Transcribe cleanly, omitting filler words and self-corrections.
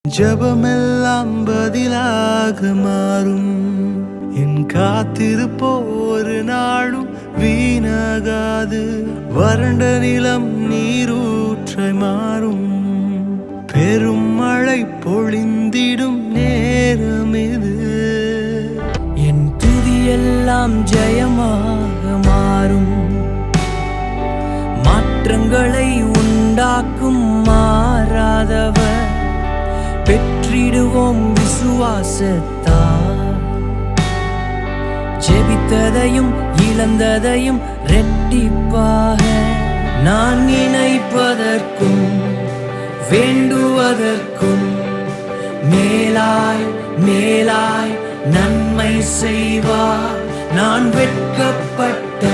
ஜபமெல்லாம் பதிலாக மாறும். என் காத்திருப்போ ஒரு நாளும் வீணாகாது. வறண்ட நிலம் நீரூற்றை மாறும். பெரும் மழை பொழிந்திடும் நேரம் இது. என் துதியெல்லாம் ஜெயமாக மாறும். மாற்றங்களை உண்டாக்கும் மாறாதவர். பெற்றிடுவோம் விசுவாசத்தால். ஜெபித்ததையும் இழந்ததையும் ரெட்டிப்பாக நான் நினைப்பதற்கும் வேண்டுவதற்கும் மேலாய் மேலாய் நன்மை செய்வார். நான் வெட்கப்பட்ட